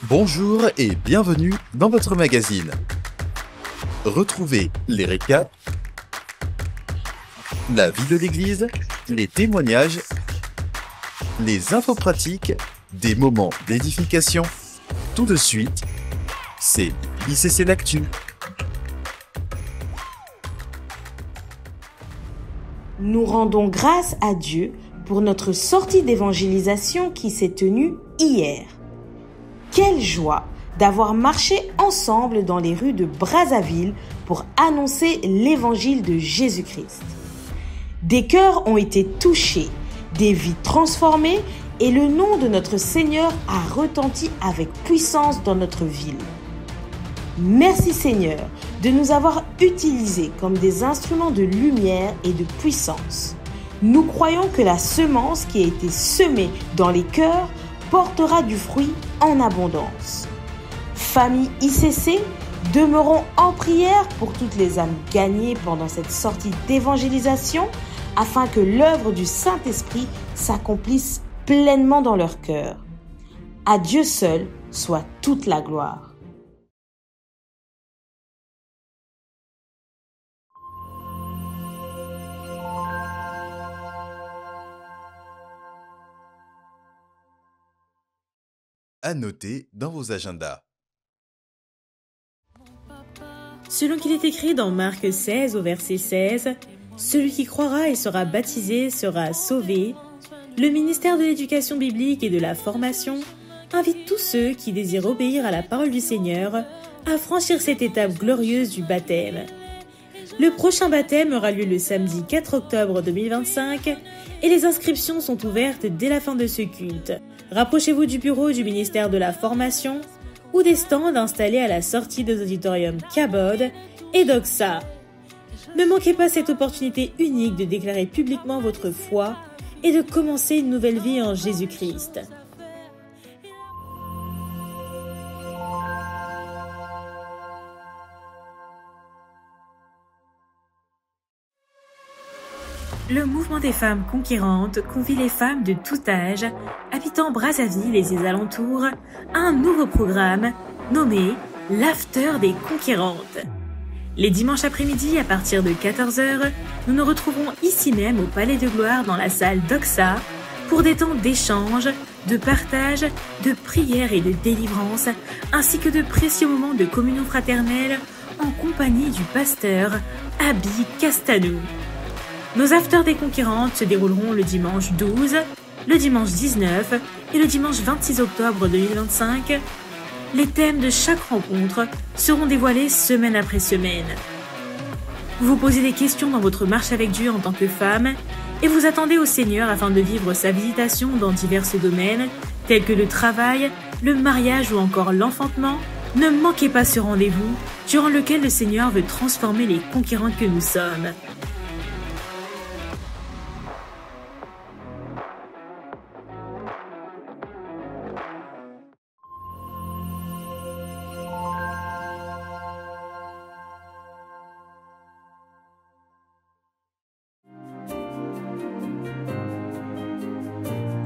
Bonjour et bienvenue dans votre magazine. Retrouvez les récaps, la vie de l'église, les témoignages, les infos pratiques, des moments d'édification. Tout de suite, c'est ICC l'Actu. Nous rendons grâce à Dieu pour notre sortie d'évangélisation qui s'est tenue hier. Quelle joie d'avoir marché ensemble dans les rues de Brazzaville pour annoncer l'évangile de Jésus-Christ. Des cœurs ont été touchés, des vies transformées et le nom de notre Seigneur a retenti avec puissance dans notre ville. Merci Seigneur de nous avoir utilisés comme des instruments de lumière et de puissance. Nous croyons que la semence qui a été semée dans les cœurs portera du fruit en abondance. Famille ICC, demeurons en prière pour toutes les âmes gagnées pendant cette sortie d'évangélisation afin que l'œuvre du Saint-Esprit s'accomplisse pleinement dans leur cœur. À Dieu seul soit toute la gloire. À noter dans vos agendas. Selon qu'il est écrit dans Marc 16 au verset 16, « Celui qui croira et sera baptisé sera sauvé », le ministère de l'Éducation biblique et de la formation invite tous ceux qui désirent obéir à la parole du Seigneur à franchir cette étape glorieuse du baptême. Le prochain baptême aura lieu le samedi 4 octobre 2025 et les inscriptions sont ouvertes dès la fin de ce culte. Rapprochez-vous du bureau du ministère de la Formation ou des stands installés à la sortie des auditoriums Cabod et Doxa. Ne manquez pas cette opportunité unique de déclarer publiquement votre foi et de commencer une nouvelle vie en Jésus-Christ. Le mouvement des femmes conquérantes convie les femmes de tout âge, habitant Brazzaville et ses alentours, à un nouveau programme nommé l'After des Conquérantes. Les dimanches après-midi, à partir de 14h, nous nous retrouvons ici même au Palais de Gloire dans la salle Doxa pour des temps d'échange, de partage, de prière et de délivrance, ainsi que de précieux moments de communion fraternelle en compagnie du pasteur Abi Castanou. Nos afters des conquérantes se dérouleront le dimanche 12, le dimanche 19 et le dimanche 26 octobre 2025. Les thèmes de chaque rencontre seront dévoilés semaine après semaine. Vous vous posez des questions dans votre marche avec Dieu en tant que femme et vous attendez au Seigneur afin de vivre sa visitation dans divers domaines tels que le travail, le mariage ou encore l'enfantement. Ne manquez pas ce rendez-vous durant lequel le Seigneur veut transformer les conquérantes que nous sommes.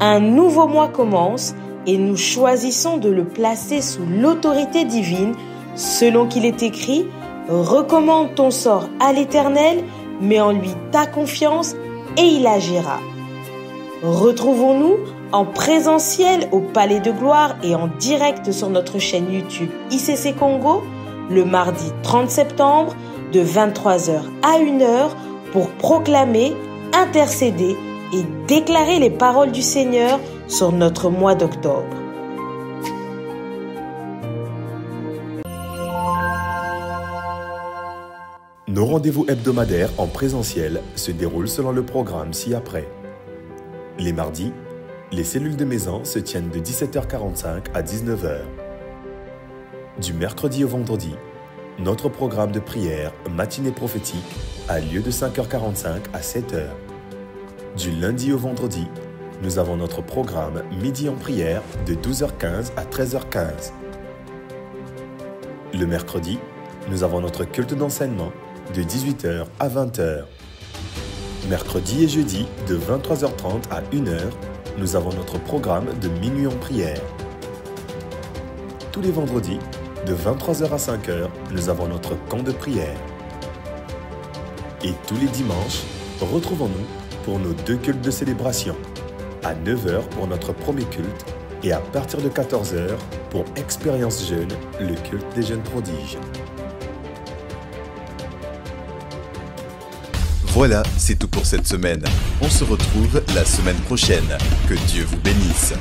Un nouveau mois commence et nous choisissons de le placer sous l'autorité divine, selon qu'il est écrit « Recommande ton sort à l'Éternel, mets en lui ta confiance et il agira ». Retrouvons-nous en présentiel au Palais de Gloire et en direct sur notre chaîne YouTube ICC Congo le mardi 30 septembre de 23h à 1h pour proclamer, intercéder et déclarer les paroles du Seigneur sur notre mois d'octobre. Nos rendez-vous hebdomadaires en présentiel se déroulent selon le programme ci-après. Les mardis, les cellules de maison se tiennent de 17h45 à 19h. Du mercredi au vendredi, notre programme de prière matinée prophétique a lieu de 5h45 à 7h. Du lundi au vendredi, nous avons notre programme Midi en prière de 12h15 à 13h15. Le mercredi, nous avons notre culte d'enseignement de 18h à 20h. Mercredi et jeudi, de 23h30 à 1h, nous avons notre programme de minuit en prière. tous les vendredis, de 23h à 5h, nous avons notre camp de prière. Et tous les dimanches, retrouvons-nous pour nos 2 cultes de célébration. À 9h pour notre premier culte et à partir de 14h pour Expérience Jeune, le culte des jeunes prodiges. Voilà, c'est tout pour cette semaine. On se retrouve la semaine prochaine. Que Dieu vous bénisse.